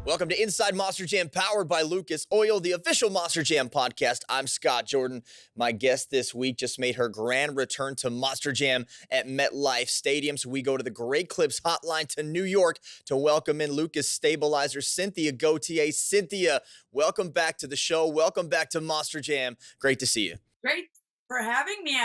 Welcome to Inside Monster Jam, powered by Lucas Oil, the official Monster Jam podcast. I'm Scott Jordan. My guest this week just made her grand return to Monster Jam at MetLife Stadium. So we go to the Great Clips hotline to New York to welcome in Lucas stabilizer, Cynthia Gauthier. Cynthia, welcome back to the show. Welcome back to Monster Jam. Great to see you. Great for having me.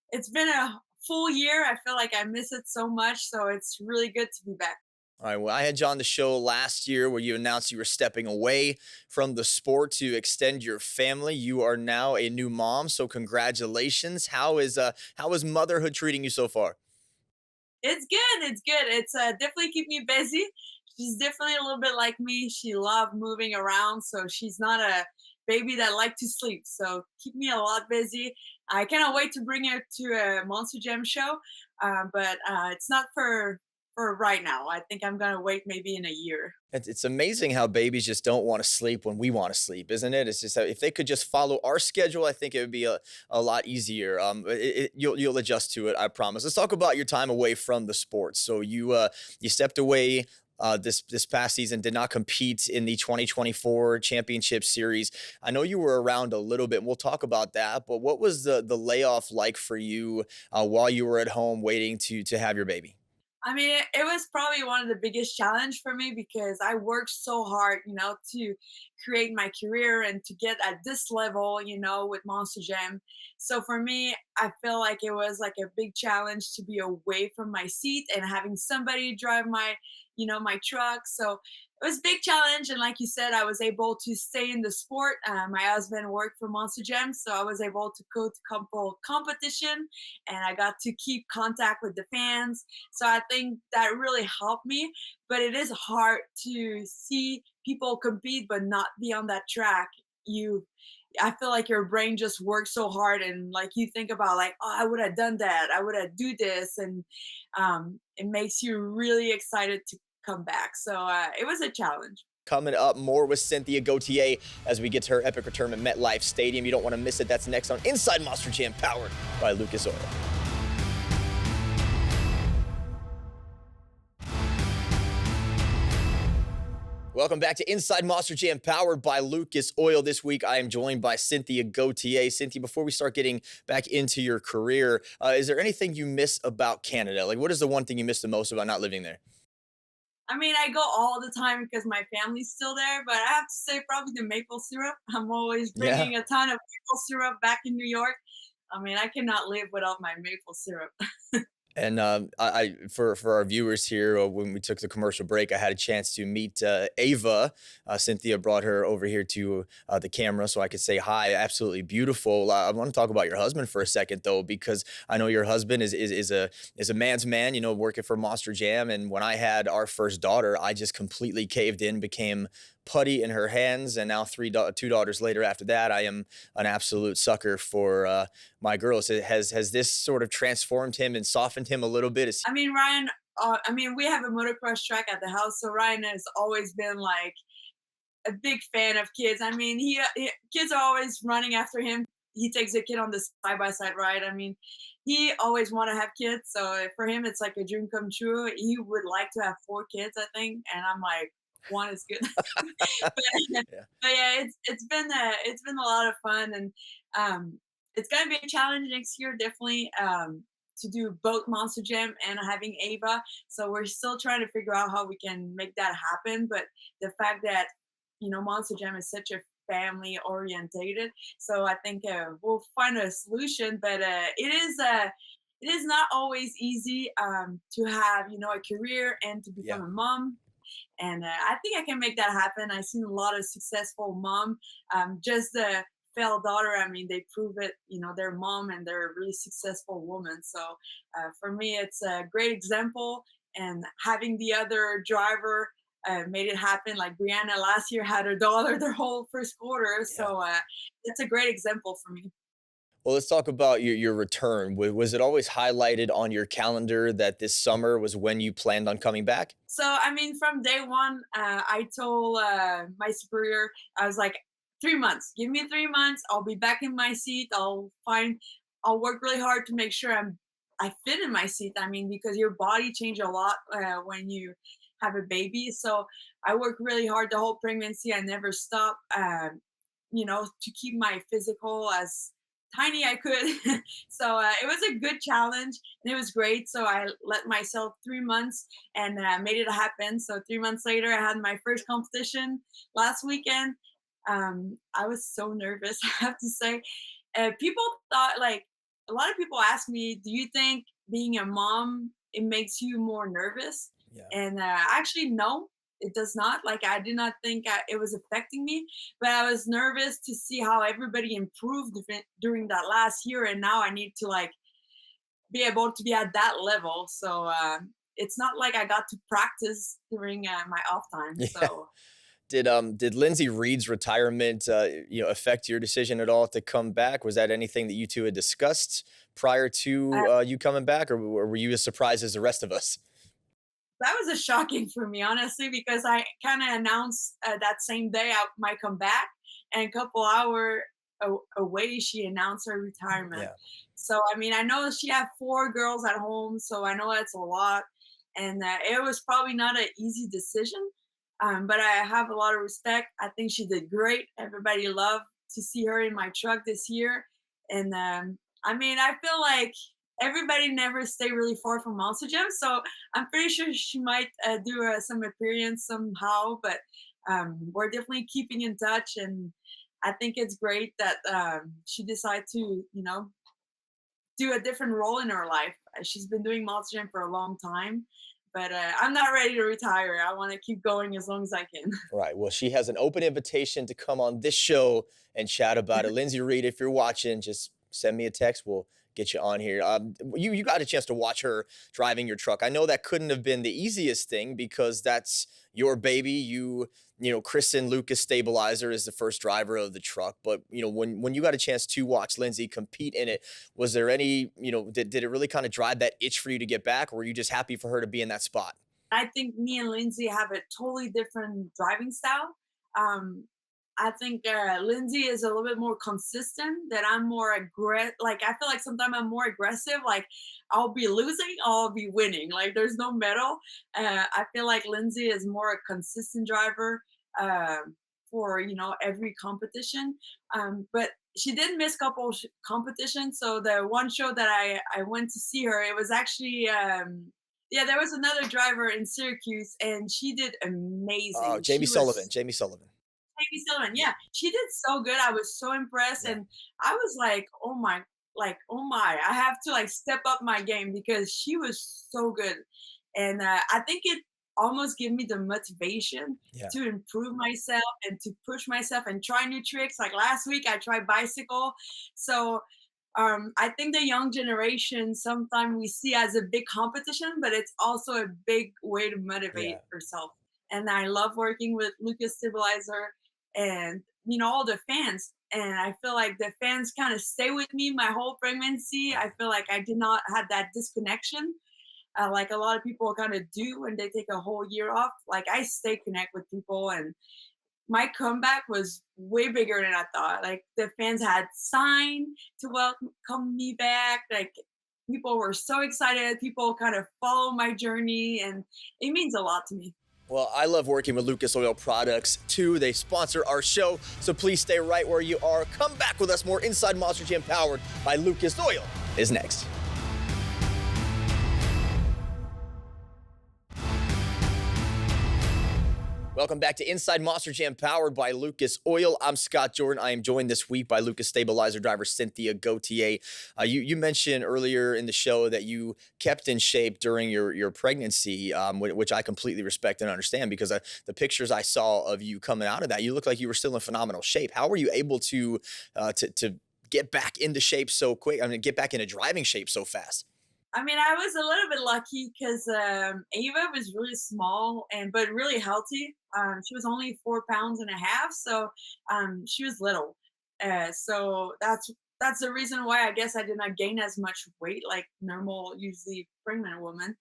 It's been a full year. I feel like I miss it so much. So it's really good to be back. All right, well, I had you on the show last year where you announced you were stepping away from the sport to extend your family. You are now a new mom, so congratulations. How is motherhood treating you so far? It's good. It's good. It's definitely keep me busy. She's definitely a little bit like me. She loved moving around. So she's not a baby that like to sleep. So keep me a lot busy. I cannot wait to bring her to a Monster Jam show. But it's not for right now. I think I'm gonna wait maybe in a year. It's amazing how babies just don't want to sleep when we want to sleep, isn't it? It's just that if they could just follow our schedule, I think it would be a lot easier. You'll adjust to it, I promise. Let's talk about your time away from the sports. So you stepped away this past season, did not compete in the 2024 championship series. I know you were around a little bit, and we'll talk about that. But what was the layoff like for you while you were at home waiting to have your baby? It was probably one of the biggest challenge for me because I worked so hard, to create my career and to get at this level, with Monster Jam. So for me, I feel like it was like a big challenge to be away from my seat and having somebody drive my truck. So it was a big challenge. And like you said, I was able to stay in the sport. My husband worked for Monster Jam, so I was able to go to couple competition and I got to keep contact with the fans. So I think that really helped me. But it is hard to see people compete but not be on that track. I feel like your brain just works so hard and like you think about like, oh, I would have done that. I would have do this. And it makes you really excited to come back. So it was a challenge. Coming up, more with Cynthia Gauthier as we get to her epic return at MetLife Stadium. You don't want to miss it. That's next on Inside Monster Jam, powered by Lucas Oil. Welcome back to Inside Monster Jam, powered by Lucas Oil. This week, I am joined by Cynthia Gauthier. Cynthia, before we start getting back into your career, is there anything you miss about Canada? Like, what is the one thing you miss the most about not living there? I go all the time because my family's still there, but I have to say probably the maple syrup. I'm always Yeah. bringing a ton of maple syrup back in New York. I cannot live without my maple syrup. And for our viewers here, when we took the commercial break, I had a chance to meet Ava. Cynthia brought her over here to the camera so I could say hi. Absolutely beautiful. I want to talk about your husband for a second, though, because I know your husband is a man's man. You know, working for Monster Jam. And when I had our first daughter, I just completely caved in, became putty in her hands, and now two daughters later after that, I am an absolute sucker for my girls. Has this sort of transformed him and softened him a little bit? Ryan, we have a motocross track at the house, so Ryan has always been like a big fan of kids. Kids are always running after him. He takes a kid on the side by side ride. He always want to have kids, so for him, it's like a dream come true. He would like to have four kids, I think, and I'm like, one is good. but, Yeah. but yeah, it's been a lot of fun, and it's gonna be a challenge next year, definitely. To do both Monster Jam and having Ava, so we're still trying to figure out how we can make that happen. But the fact that Monster Jam is such a family orientated, so I think we'll find a solution. But it is not always easy to have a career and to become Yeah. a mom, and I think I can make that happen. I've seen a lot of successful mom, just the failed daughter. They prove it. Their mom and they're a really successful woman. So for me, it's a great example. And having the other driver made it happen. Like Brianna last year had her daughter their whole first quarter. Yeah. So it's a great example for me. Well, let's talk about your return. Was it always highlighted on your calendar that this summer was when you planned on coming back? So from day one, I told my superior, I was like, 3 months. Give me 3 months. I'll be back in my seat. I'll work really hard to make sure I fit in my seat. Because your body changes a lot when you have a baby. So I worked really hard the whole pregnancy. I never stopped, to keep my physical as tiny I could. So it was a good challenge and it was great. So I let myself 3 months and made it happen. So 3 months later, I had my first competition last weekend. I was so nervous, I have to say. People thought, like, a lot of people ask me, do you think being a mom, it makes you more nervous? Yeah. And actually, no, it does not. Like, I did not think it was affecting me, but I was nervous to see how everybody improved during that last year. And now I need to, like, be able to be at that level. So it's not like I got to practice during my off time. Yeah. So Did Lindsay Reed's retirement affect your decision at all to come back? Was that anything that you two had discussed prior uh, to you coming back, or were you as surprised as the rest of us? that was a shocking for me, honestly, because I kind of announced that same day I might come back, and a couple away, she announced her retirement. Yeah. So I mean, I know she had 4 girls at home, so I know that's a lot, and it was probably not an easy decision. But I have a lot of respect. I think she did great. Everybody loved to see her in my truck this year, and I mean, I feel like everybody never stay really far from Monster Jam, so I'm pretty sure she might do some appearance somehow, but we're definitely keeping in touch, and I think it's great that she decided to, do a different role in her life. She's been doing Monster Jam for a long time, but I'm not ready to retire. I want to keep going as long as I can. Right. Well, she has an open invitation to come on this show and chat about it. Lindsay Reed, if you're watching, just send me a text. We'll get you on here. You got a chance to watch her driving your truck. I know that couldn't have been the easiest thing because that's your baby. Kristen Lucas Stabilizer is the first driver of the truck. But when you got a chance to watch Lindsay compete in it, was there any did it really kind of drive that itch for you to get back, or were you just happy for her to be in that spot? I think me and Lindsay have a totally different driving style. Um, I think Lindsay is a little bit more consistent. That I'm more aggressive. Like, I feel like sometimes I'm more aggressive. Like, I'll be losing, I'll be winning. Like, there's no middle. I feel like Lindsay is more a consistent driver for every competition. But she did miss a couple competitions. So the one show that I went to see her, it was actually yeah, there was another driver in Syracuse, and she did Oh, amazing. Jamie She Sullivan. was Jamie Sullivan. Amy Silverman, yeah, she did so good. I was so impressed, Yeah. and I was like, oh my, I have to like step up my game because she was so good, and I think it almost gave me the motivation Yeah. to improve myself and to push myself and try new tricks. Like last week, I tried bicycle, so I think the young generation sometimes we see as a big competition, but it's also a big way to motivate Yeah. yourself. And I love working with Lucas Stabilizer and all the fans. And I feel like the fans kind of stay with me my whole pregnancy. I feel like I did not have that disconnection, like a lot of people kind of do when they take a whole year off. Like I stay connect with people, and my comeback was way bigger than I thought. Like the fans had signed to welcome me back. Like people were so excited. People kind of follow my journey, and it means a lot to me. Well, I love working with Lucas Oil Products too. They sponsor our show, so please stay right where you are. Come back with us. More Inside Monster Jam powered by Lucas Oil is next. Welcome back to Inside Monster Jam, powered by Lucas Oil. I'm Scott Jordan. I am joined this week by Lucas Stabilizer driver Cynthia Gauthier. You mentioned earlier in the show that you kept in shape during your pregnancy, which I completely respect and understand because the pictures I saw of you coming out of that, you look like you were still in phenomenal shape. How were you able to get back into shape so quick? I mean, get back into driving shape so fast? I mean, I was a little bit lucky because Ava was really small and but really healthy. She was only 4 pounds and a half, so she was little. So that's the reason why I guess I did not gain as much weight like normal, usually pregnant woman.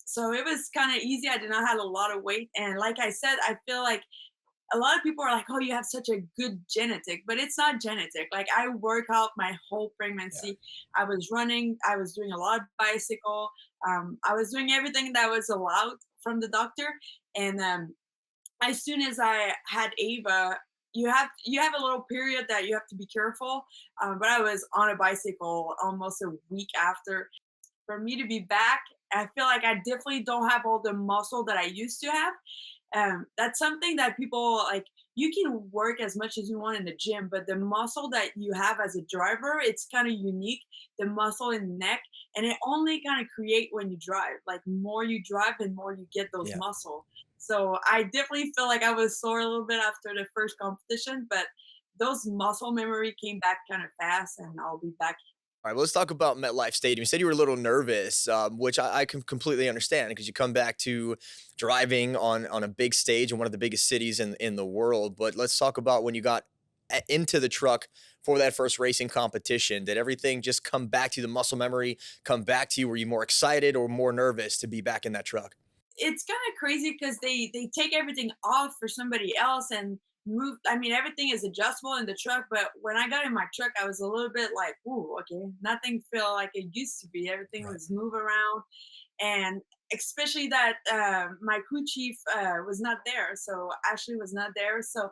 So it was kind of easy. I did not have a lot of weight, and like I said, I feel like a lot of people are like, "Oh, you have such a good genetic," but it's not genetic. Like I work out my whole Yeah. pregnancy. I was running. I was doing a lot of bicycle. I was doing everything that was allowed from the doctor, and as soon as I had Ava, you have a little period that you have to be careful. But I was on a bicycle almost a week after. For me to be back, I feel like I definitely don't have all the muscle that I used to have. That's something that people like. You can work as much as you want in the gym, but the muscle that you have as a driver, it's kind of unique. The muscle in the neck, and it only kind of create when you drive. Like more you drive, the more you get those Yeah. muscle. So I definitely feel like I was sore a little bit after the first competition, but those muscle memory came back kind of fast, and I'll be back. All right, well, let's talk about MetLife Stadium. You said you were a little nervous, which I can completely understand because you come back to driving on a big stage in one of the biggest cities in the world. But let's talk about when you got into the truck for that first racing competition. Did everything just come back to you, the muscle memory come back to you? Were you more excited or more nervous to be back in that truck? It's kind of crazy because they take everything off for somebody else and move. I mean, everything is adjustable in the truck, but when I got in my truck, I was a little bit like, "Ooh, okay, nothing feel like it used to be. Everything Right. was move around." And especially that my crew chief was not there, so Ashley was not there. So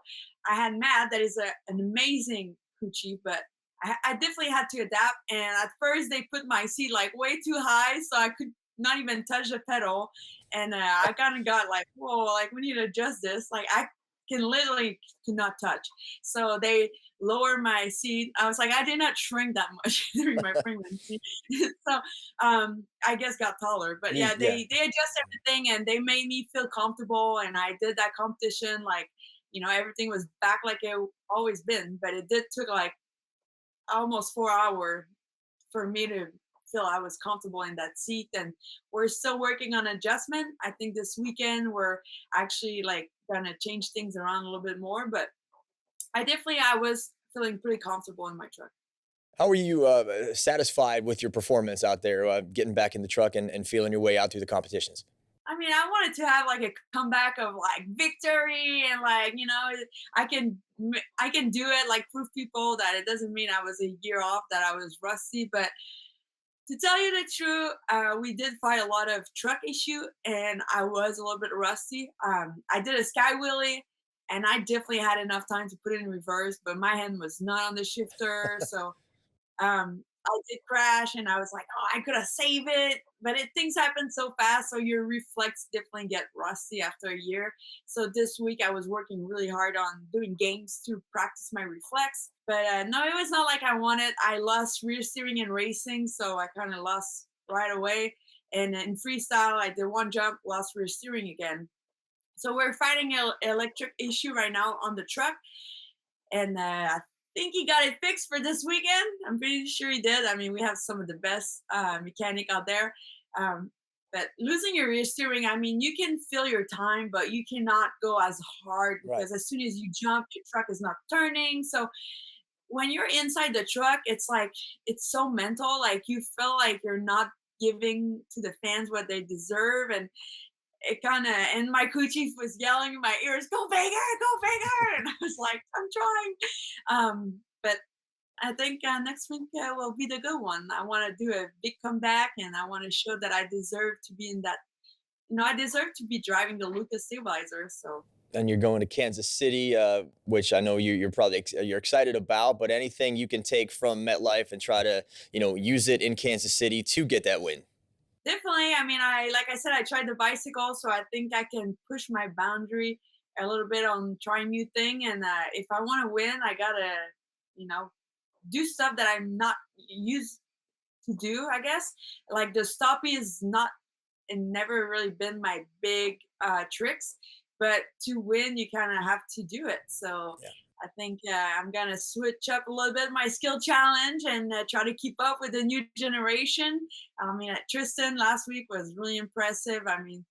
I had Matt, that is an amazing crew chief, but I definitely had to adapt. And at first, they put my seat like way too high, so I could not even touch the pedal. And I kind of got like, whoa, like we need to adjust this. Like I can literally cannot touch. So they lower my seat. I was like, I did not shrink that much during my pregnancy. So I guess got taller. But yeah, Yeah. they adjust everything and they made me feel comfortable. And I did that competition like, everything was back like it always been. But it did took like almost 4 hours for me to feel I was comfortable in that seat. And we're still working on adjustment. I think this weekend we're actually like gonna change things around a little bit more. But I was feeling pretty comfortable in my truck. How were you satisfied with your performance out there, getting back in the truck and feeling your way out through the competitions? I mean, I wanted to have like a comeback of like victory and like, I can do it, like prove people that it doesn't mean I was a year off, that I was rusty. But to tell you the truth, we did fight a lot of truck issue, and I was a little bit rusty. I did a sky wheelie, and I definitely had enough time to put it in reverse, but my hand was not on the shifter, so I did crash, and I was like, "Oh, I could have saved it," but things happen so fast, so your reflex definitely get rusty after a year. So this week I was working really hard on doing games to practice my reflex. But no, it was not like I wanted. I lost rear steering in racing, so I kind of lost right away. And in freestyle, I did one jump, lost rear steering again. So we're fighting an electric issue right now on the truck, and I think he got it fixed for this weekend. I'm pretty sure he did. I mean, we have some of the best mechanic out there. Um, but losing your rear steering, I mean, you can fill your time, but you cannot go as hard Right. because as soon as you jump, your truck is not turning. So when you're inside the truck, it's like it's so mental. Like you feel like you're not giving to the fans what they deserve, and it kind of, and my crew chief was yelling in my ears, "Go bigger, go bigger!" And I was like, "I'm trying." But I think next week will be the good one. I want to do a big comeback, and I want to show that I deserve to be in that. I deserve to be driving the Lucas stabilizer. So And you're going to Kansas City, which I know you're probably you're excited about. But anything you can take from MetLife and try to use it in Kansas City to get that win. definitely, I mean, I like I said, I tried the bicycle, so I think I can push my boundary a little bit on trying new thing. And if I want to win, I gotta, you know, do stuff that I'm not used to do, I guess. Like the stoppie is not and never really been my big tricks, but to win, you kind of have to do it. So Yeah. I think I'm gonna switch up a little bit my skill challenge and try to keep up with the new generation. I mean, Tristan last week was really impressive. I mean,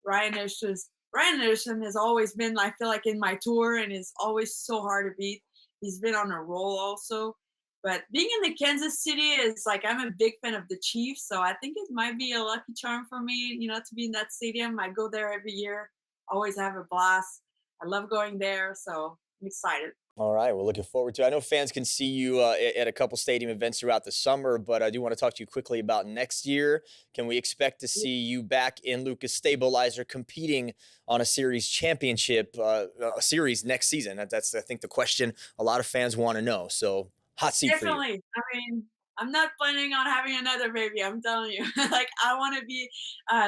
Ryan Anderson has always been, I feel like, in my tour and is always so hard to beat. He's been on a roll also. But being in the Kansas City is like I'm a big fan of the Chiefs, so I think it might be a lucky charm for me, to be in that stadium. I go there every year, always have a blast. I love going there, so I'm excited. All right, we're looking forward to it. I know fans can see you at a couple stadium events throughout the summer, but I do want to talk to you quickly about next year. Can we expect to see you back in Lucas Stabilizer competing on a series championship, a series next season? That's, I think, the question a lot of fans want to know. So, hot seat for you. Definitely. I mean, I'm not planning on having another baby. I'm telling you. Like, I want to be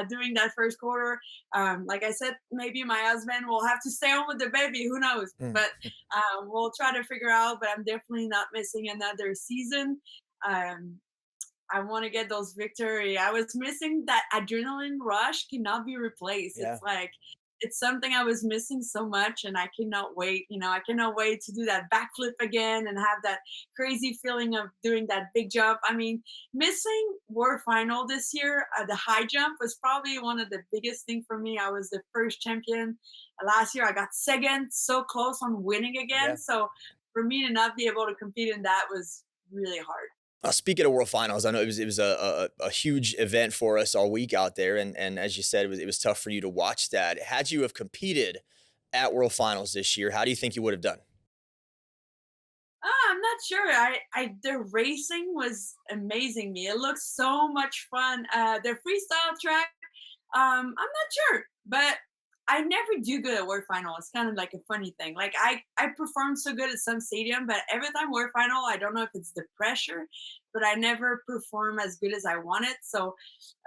doing that first quarter. Like I said, maybe my husband will have to stay home with the baby. Who knows? Hmm. But we'll try to figure out. But I'm definitely not missing another season. Um, I want to get those victory. I was missing that adrenaline rush cannot be replaced. Yeah. It's like it's something I was missing so much, and I cannot wait. I cannot wait to do that backflip again and have that crazy feeling of doing that big jump. I mean, missing World Final this year, the high jump was probably one of the biggest thing for me. I was the first champion last year. I got second, so close on winning again. Yeah. So for me to not be able to compete in that was really hard. Speaking of World Finals, I know it was a huge event for us all week out there, and as you said, it was tough for you to watch that. Had you have competed at World Finals this year, how do you think you would have done? I'm not sure. The racing was amazing me. It looks so much fun. The freestyle track, I'm not sure, but I never do good at World Final. It's kind of like a funny thing. Like I perform so good at some stadium, but every time World Final, I don't know if it's the pressure, but I never perform as good as I want it. So,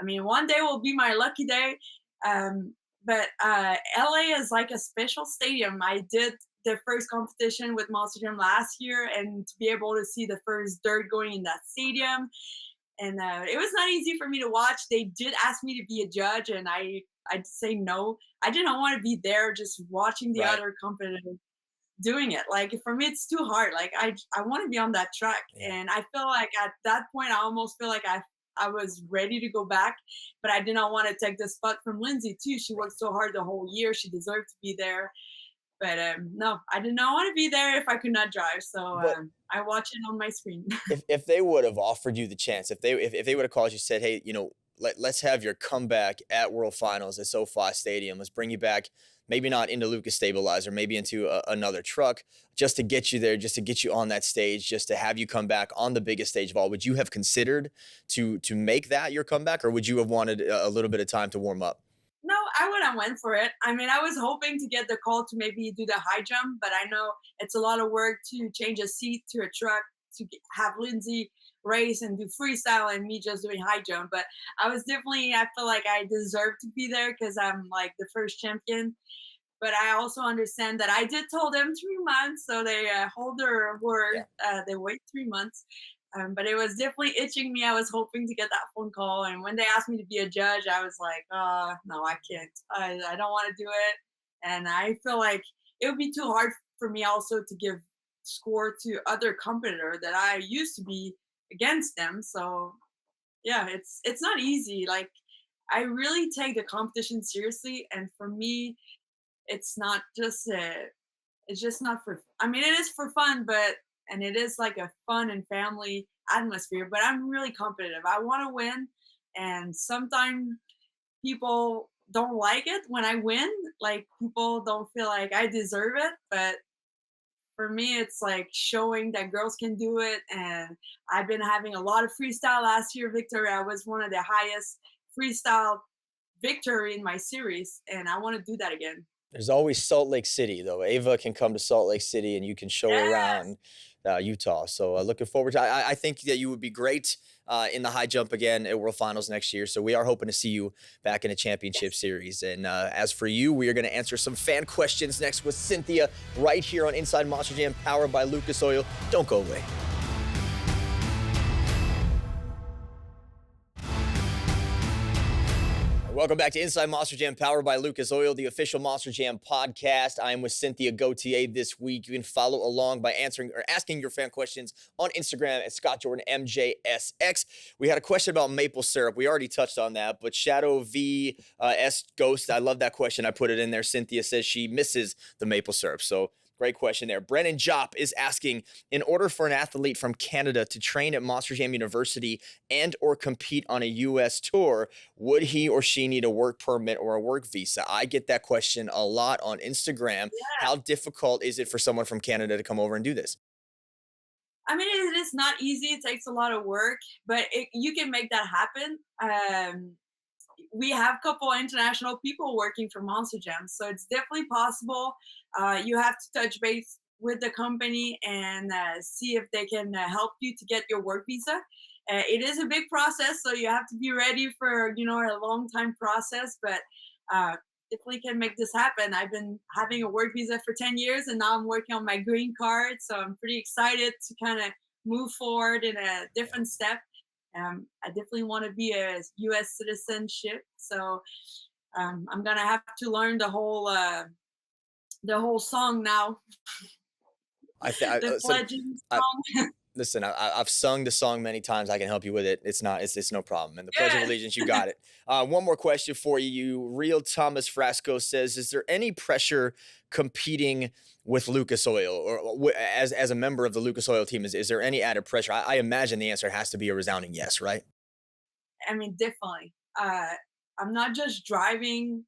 I mean, one day will be my lucky day. But LA is like a special stadium. I did the first competition with Monster Jam last year, and to be able to see the first dirt going in that stadium, and it was not easy for me to watch. They did ask me to be a judge, and I'd say no. I didn't want to be there just watching the Right. other competitors doing it. Like for me, it's too hard. Like I want to be on that track, Yeah. and I feel like at that point, I almost feel like I was ready to go back, but I did not want to take the spot from Lindsay too. She Right. worked so hard the whole year; she deserved to be there. But no, I did not want to be there if I could not drive. So But I watch it on my screen. if they would have offered you the chance, if they would have called you, said, "Hey, let's have your comeback at World Finals at SoFi Stadium. Let's bring you back, maybe not into Lucas Stabilizer, maybe into another truck, just to get you there, just to get you on that stage, just to have you come back on the biggest stage of all." Would you have considered to make that your comeback, or would you have wanted a little bit of time to warm up? No, I would have went for it. I mean, I was hoping to get the call to maybe do the high jump, but I know it's a lot of work to change a seat to a truck to have Lindsay race and do freestyle and me just doing high jump. But I feel like I deserve to be there because I'm like the first champion. But I also understand that I did tell them 3 months, so they hold their word. Yeah. They wait 3 months. But it was definitely itching me. I was hoping to get that phone call, and when they asked me to be a judge, I was like, no, I can't. I don't want to do it, and I feel like it would be too hard for me also to give score to other competitor that I used to be against them. So yeah, it's not easy. Like I really take the competition seriously, and for me, it's not just it's just not for I mean it is for fun, but and it is like a fun and family atmosphere, but I'm really competitive. I want to win, and sometimes people don't like it when I win. Like people don't feel like I deserve it, but for me it's like showing that girls can do it. And I've been having a lot of freestyle last year victory. I was one of the highest freestyle victory in my series, and I want to do that again. There's always Salt Lake City, though. Ava can come to Salt Lake City, and you can show her Yes. around Utah. So looking forward to. I think that you would be great in the high jump again at World Finals next year. So we are hoping to see you back in a championship Yes. series. And as for you, we are going to answer some fan questions next with Cynthia right here on Inside Monster Jam, powered by Lucas Oil. Don't go away. Welcome back to Inside Monster Jam, powered by Lucas Oil, the official Monster Jam podcast. I am with Cynthia Gauthier this week. You can follow along by answering or asking your fan questions on Instagram at ScottJordanMJSX. We had a question about maple syrup. We already touched on that, but Shadow V S Ghost, I love that question. I put it in there. Cynthia says she misses the maple syrup. So Great question there. Brennan Jopp is asking, in order for an athlete from Canada to train at Monster Jam University and or compete on a US tour, would he or she need a work permit or a work visa? I get that question a lot on Instagram. How difficult is it for someone from Canada to come over and do this? I mean, it is not easy. It takes a lot of work, but you can make that happen. We have a couple international people working for Monster Jam, so it's definitely possible. You have to touch base with the company and see if they can help you to get your work visa. It is a big process, so you have to be ready for a long time process, but uh, definitely can make this happen. I've been having a work visa for 10 years, and now I'm working on my green card, so I'm pretty excited to kind of move forward in a different step. I definitely want to be a U.S. citizenship, so I'm gonna have to learn the whole song now, I, th- I the so pledging I, song. Listen, I've sung the song many times. I can help you with it. It's no problem. And the Pledge of Yes. Allegiance, you got it. One more question for you. Real Thomas Frasco says, is there any pressure competing with Lucas Oil or as a member of the Lucas Oil team? Is there any added pressure? I imagine the answer has to be a resounding yes, right? I mean, definitely. I'm not just driving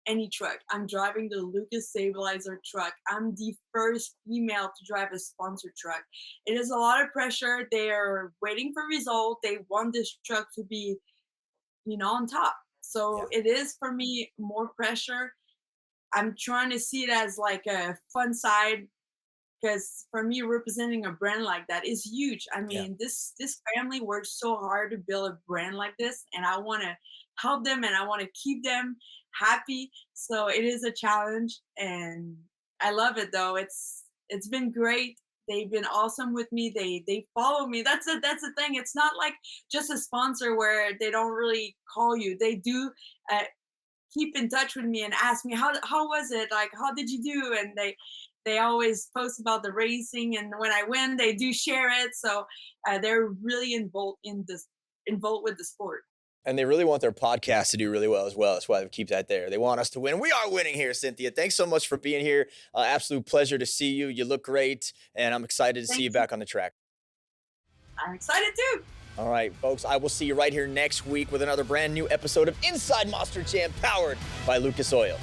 any truck. I'm driving the Lucas Stabilizer truck. I'm the first female to drive a sponsored truck. It is a lot of pressure. They're waiting for result. They want this truck to be, on top. Yeah. So it is for me more pressure. I'm trying to see it as like a fun side because for me representing a brand like that is huge. I Yeah. mean, this family works so hard to build a brand like this, and I want to help them and I want to keep them happy. So it is a challenge, and I love it though. It's been great. They've been awesome with me. They follow me. That's the thing. It's not like just a sponsor where they don't really call you. They do uh, keep in touch with me and ask me how was it, like how did you do, and they always post about the racing, and when I win they do share it, so they're really involved with the sport. And they really want their podcast to do really well as well. That's why they keep that there. They want us to win. We are winning here, Cynthia. Thanks so much for being here. Absolute pleasure to see you. You look great, and I'm excited to see Thank you you. back on the track. I'm excited too. All right, folks, I will see you right here next week with another brand new episode of Inside Monster Jam powered by Lucas Oil.